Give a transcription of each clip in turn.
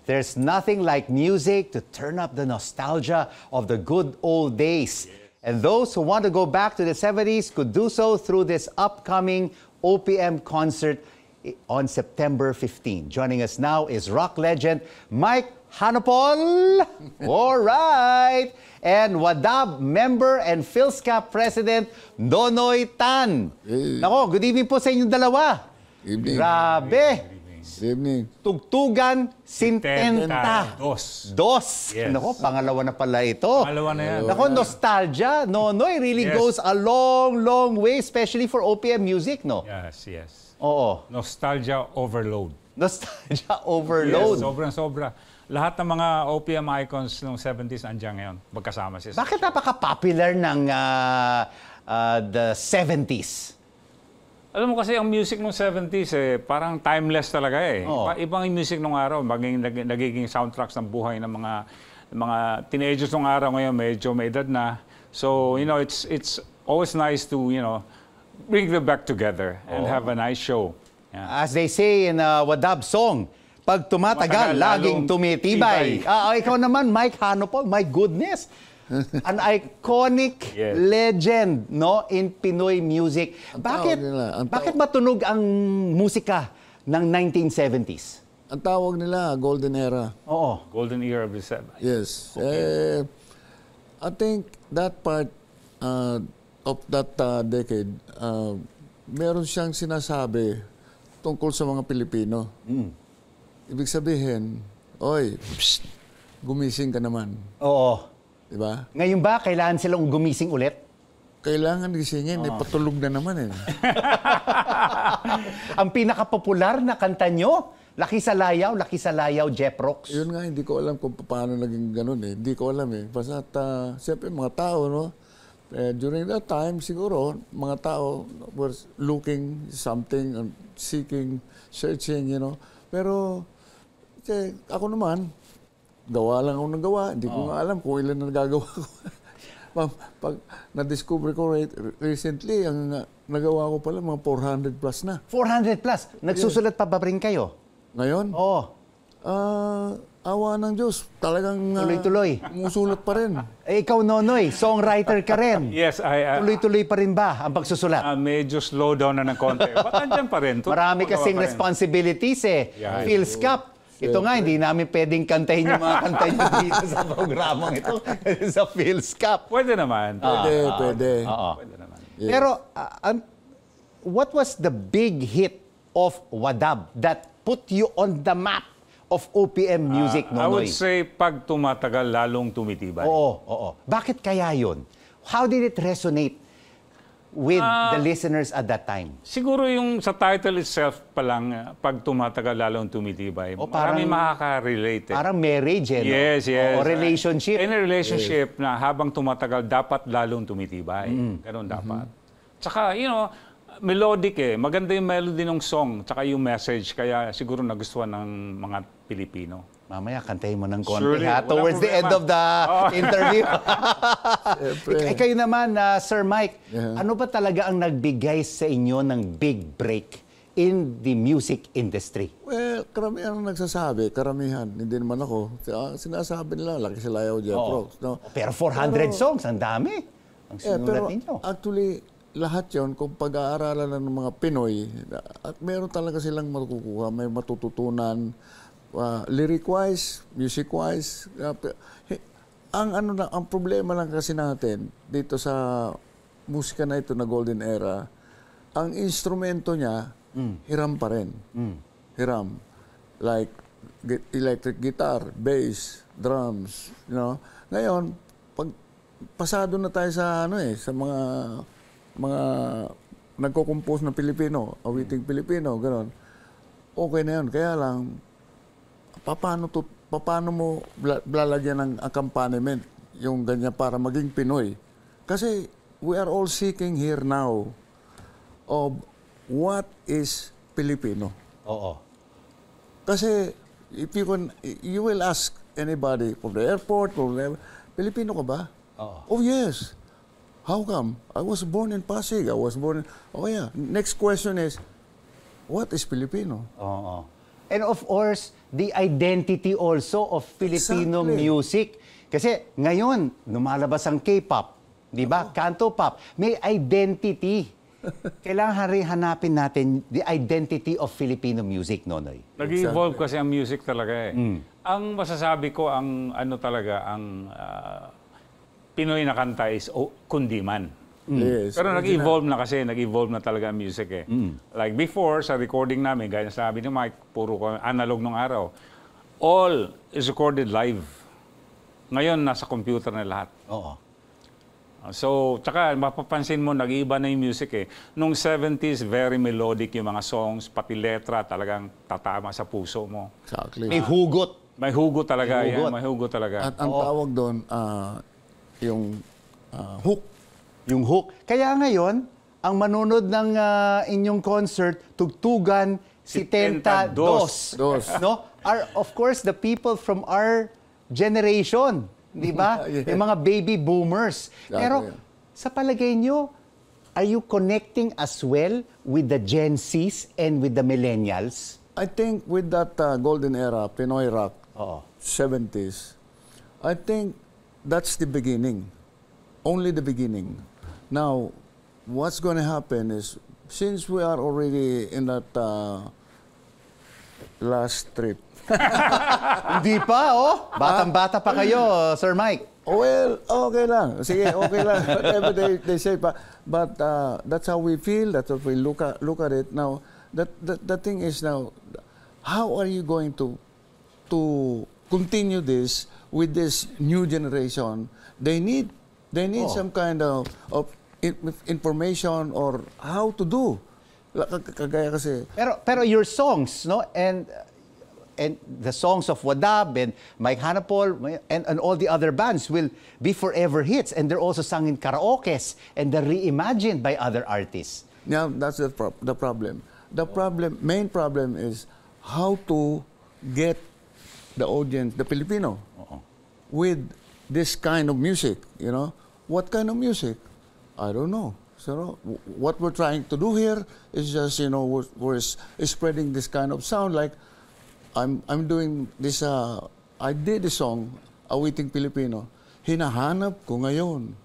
There's nothing like music to turn up the nostalgia of the good old days. And those who want to go back to the 70s could do so through this upcoming OPM concert on September 15. Joining us now is rock legend Mike Hanopol. All right. And WADAB member and PhilSCAP President Nonoy Tan. Nako, good evening po sa inyong dalawa. Evening. Grabe. Evening. Tugtugan, sintenta. Dos. Yes. Nako, pangalawa na pala ito. Pangalawa na yan. Nako, nostalgia, Nonoy, really Yes. goes a long, long way, especially for OPM music, no? Yes, yes. Oo. Nostalgia overload. Nostalgia overload. Yes, sobrang-sobra. Lahat ng mga OPM icons ng 70s andiyan ngayon. Magkasama siya. Bakit napaka-popular ng the 70s? Alam mo kasi ang music ng 70s parang timeless talaga eh. Oo. Ibang yung music nung araw, nagiging soundtracks ng buhay ng mga teenagers nung araw ngayon, medyo may edad na. So, it's always nice to, bring them back together and have a nice show. Yeah. As they say in a WADAB song, pag tumatagal, laging tumitibay. Ikaw naman, Mike Hanopol, my goodness. An iconic legend, no, in Pinoy music. Bakit matunog ang musika ng 1970s? Ang tawag nila, Golden Era. Oo. Golden era of the 70s. Yes. Okay. I think that part of that decade, meron siyang sinasabi tungkol sa mga Pilipino. Ibig sabihin, oy, psst, gumising ka naman. Oo. Diba? Ngayon ba, kailangan silang gumising ulit? Kailangan gisingin, patulog na naman eh. Ang pinaka-popular na kanta nyo, Laki sa Layaw, Jeff Rocks. Yun nga, hindi ko alam kung paano naging ganun eh. Hindi ko alam eh. Basta, siyempre mga tao, no? During that time, siguro, mga tao were looking something, seeking, searching, Pero, ako naman, gawa lang ako ng gawa. Hindi ko nga alam kung ilan na nagagawa ko. Pag na-discover ko recently, ang nagawa ko pala mga 400 plus na. 400 plus. Nagsusulat pa ba rin kayo? Ngayon? Oo. Awa ng Diyos. Talagang Tuloy-tuloy. musulat pa rin. Ikaw, Nonoy, songwriter ka rin. Yes, Tuloy-tuloy pa rin ba ang pagsusulat? medyo slow down na ng konti. Ba't andyan pa rin? Marami kasing responsibilities eh. Yeah. PhilSCAP. Ito nga, hindi namin pwedeng kantahin yung mga kanta nyo dito sa programang ito. Sa PhilSCAP. Pwede naman. Pwede. Pwede naman. Yeah. Pero, what was the big hit of WADAB that put you on the map of OPM music, Nonoy? I would say, pag tumatagal, lalong tumitibay. Oo. Bakit kaya yun? How did it resonate with the listeners at that time? Siguro yung sa title itself pa lang, pag tumatagal, lalong tumitibay. Marami makaka-relate. Parang marriage, no? Yes. O relationship. In a relationship na habang tumatagal, dapat lalong tumitibay. Ganun dapat. Tsaka, melodic eh. Maganda yung melody ng song, tsaka yung message. Kaya siguro nagustuhan ng mga Pilipino. Mamaya, kantahin mo ng konti, Surely, ha? walang Towards the problema. end of the interview. Siyempre. Kayo naman, Sir Mike, ano ba talaga ang nagbigay sa inyo ng big break in the music industry? Well, karamihan ang nagsasabi. Karamihan. Hindi naman ako. Sinasabi nila, Laki sa Layaw, Jeff Rocks. No? Pero 400 songs, ang dami. Ang sinulat Pero ninyo. actually, lahat yon kung pag-aaralan ng mga Pinoy, at meron talaga silang matukuha, may matututunan, lyric-wise, music-wise. Ang problema lang kasi natin dito sa musika na ito na Golden Era, ang instrumento niya, hiram pa rin. Hiram. Like electric guitar, bass, drums, Ngayon, pag pasado na tayo sa sa mga nagko-compose ng Pilipino, awiting Pilipino, gano'n. Okay na yun. Kaya lang, paano mo lalagyan ng accompaniment yung ganyan para maging Pinoy? Kasi we are all seeking here now of what is Filipino. Oo. Kasi if you will ask anybody from the airport, Filipino ka ba? Oh yes. How come? I was born in Pasig. Oh yeah. Next question is, what is Filipino? Oo. And of course, the identity also of Filipino Exactly. music. Kasi ngayon, lumalabas ang K-pop, di ba? Canto pop. May identity. Kailangan rin hanapin natin the identity of Filipino music, Nonoy. Nag-evolve kasi ang music talaga eh. Ang masasabi ko, ang ano talaga, ang Pinoy na kanta is kundiman. Yes. Pero nag-evolve na kasi, nag-evolve na talaga ang music eh. Like before, sa recording namin, gaya na sabi ni Mike, puro analog nung araw. All is recorded live. Ngayon, nasa computer na lahat. Oo. So, tsaka mapapansin mo, nag-iiba na yung music eh. Nung 70s, very melodic yung mga songs, pati letra talagang tatama sa puso mo. Exactly. May hugot. May hugot talaga, May hugot. yan, may hugot talaga. At ang tawag doon, yung hook. Yung hook. Kaya ngayon, ang manunod ng inyong concert, tugtugan si Tenta Dos. Dos. No? Are, of course, the people from our generation. Di ba? Yeah. Yung mga baby boomers. Pero sa palagay nyo, are you connecting as well with the Gen Zs and with the millennials? I think with that golden era, Pinoy rock, Oo. 70s, I think that's the beginning. Only the beginning. Now, what's going to happen is, since we are already in that last trip, Hindi pa, oh. Batang-bata pa kayo, Sir Mike. well, okay lang. Sige, okay lang. Whatever they say. But that's how we feel. That's how we look at it. Now, the thing is now, how are you going to continue this with this new generation? They need some kind of information or how to do. Kagaya kasi. Pero your songs, no? And the songs of Wadab and Mike Hanapol and all the other bands will be forever hits. And they're also sung in karaokes and they're reimagined by other artists. Now, that's the problem. The main problem is how to get the audience, the Filipino, with this kind of music, you know. What kind of music? I don't know. So what we're trying to do here is just, you know, we're spreading this kind of sound. Like I'm doing this. I did a song, Awiting Pilipino. Hinahanap ko ngayon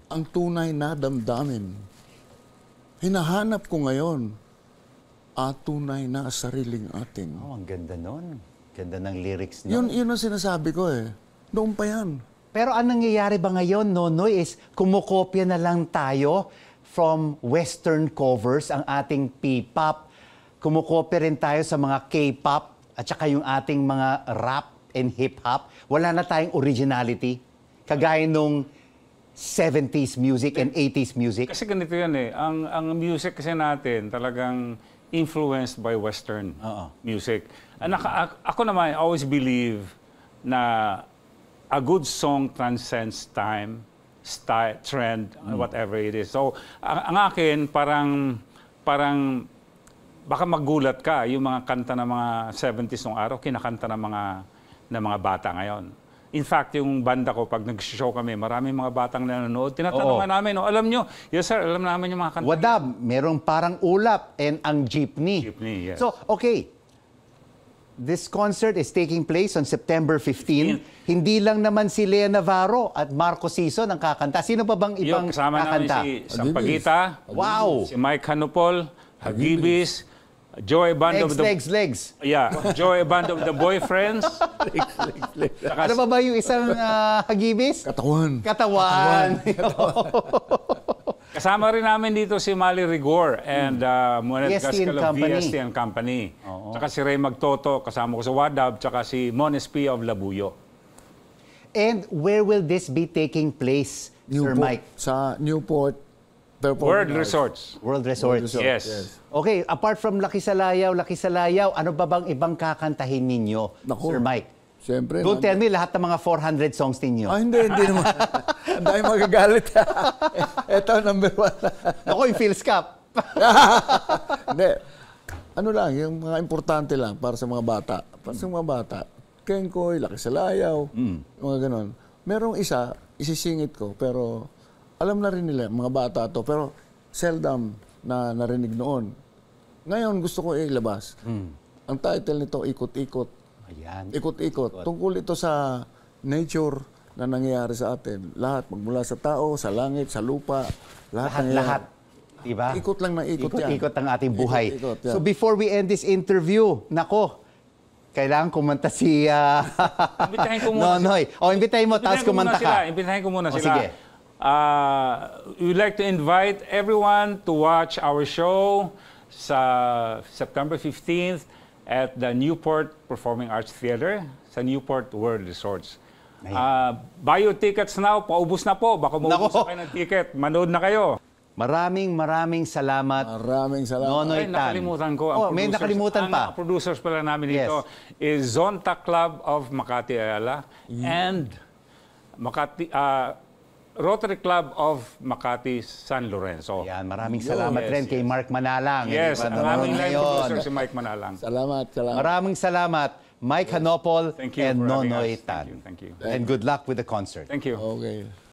ang tunay na damdamin. Hinahanap ko ngayon tunay na sariling atin. Oh, ang ganda nun. Ganda ng lyrics nun. Yun ang sinasabi ko eh. Noon pa yan. Pero ang nangyayari ba ngayon, Nonoy, is kumukopya na lang tayo from Western covers, ang ating P-pop. Kumukopya rin tayo sa mga K-pop at saka yung ating mga rap and hip-hop. Wala na tayong originality. Kagaya nung 70s music and 80s music. Kasi ganito yan eh. Ang music kasi natin talagang influenced by Western music. And ako naman, I always believe na a good song transcends time, style, trend, whatever it is. So, ang akin, parang baka magulat ka, yung mga kanta ng mga 70s nung araw, kinakanta ng mga bata ngayon. In fact, yung banda ko, pag nag-show kami, maraming mga batang nanonood. Tinatanong namin, alam nyo, yes sir, alam namin yung mga kanta. Wadab, merong parang ulap and ang jeepney. Jeepney, yes. So, okay. This concert is taking place on September 15. Hindi lang naman si Lea Navarro at Marco Sison ang kakanta. Sino pa bang ibang Yung kasama namin kakanta? si Sampaguita, Wow! si Mike Hanupol, Hagibis, Joey Band of the... Legs. Yeah, Joey Band of the Boyfriends. Saka Ano ba yung isang hagibis? Katawan. Katawan. kasama rin namin dito si Mali Rigor and Monet VST and Gascal of Company. VST and Company. Saka si Ray Magtoto, kasama ko sa Wadab, saka si Mones P. of Labuyo. And where will this be taking place, Sir Mike? Sa Newport. World Resorts. World Resorts. Resort, Yes. Okay, apart from Laki Salayaw, ano ba bang ibang kakantahin ninyo, Naku. Sir Mike? Siyempre. Don't tell me lahat ng mga 400 songs ninyo. Hindi naman. Ang dami magagalit. Ito, number 1. Ako yung Phil's Cup. Hindi. Ano lang, yung mga importante lang para sa mga bata. Para sa mga bata. Kenkoy, Laki Salayaw, mga ganon. Merong isa, isisingit ko, pero alam na rin nila, mga bata to, pero seldom na narinig noon. Ngayon, gusto ko ilabas. Ang title nito, Ikot-ikot. Ayan. Ikot-ikot. Tungkol ito sa nature na nangyayari sa atin. Lahat, magmula sa tao, sa langit, sa lupa, lahat. Lahat. Diba? Ikot lang ng ikot yan. Ikot ang ating buhay. Ikot, yan. So before we end this interview, nako, kailangan kumanta si Imbitahin ko muna Nonoy. O, imbitahin mo, tapos kumanta ka. Imbitahin ko muna O, sila. sige. We'd like to invite everyone to watch our show sa September 15th at the Newport Performing Arts Theater sa Newport World Resorts. Buy your tickets now. Paubos na po. Baka maubos na kayo ng ticket. Manood na kayo. Maraming salamat. Maraming salamat. Nonoy Ay, Tan. nakalimutan ko. Oh, may nakalimutan pa. Ang producers pala namin Yes. dito is Zonta Club of Makati Ayala and Makati, Rotary Club of Makati San Lorenzo. Yan, maraming salamat rin kay Mark Manalang. Yes, Hindi ang pa aming nanonood line ngayon. producer si Mike Manalang. Salamat. Maraming salamat, Mike Hanopol Thank you and for having Nonoy us. Tan. Thank you. And good luck with the concert. Thank you. Okay.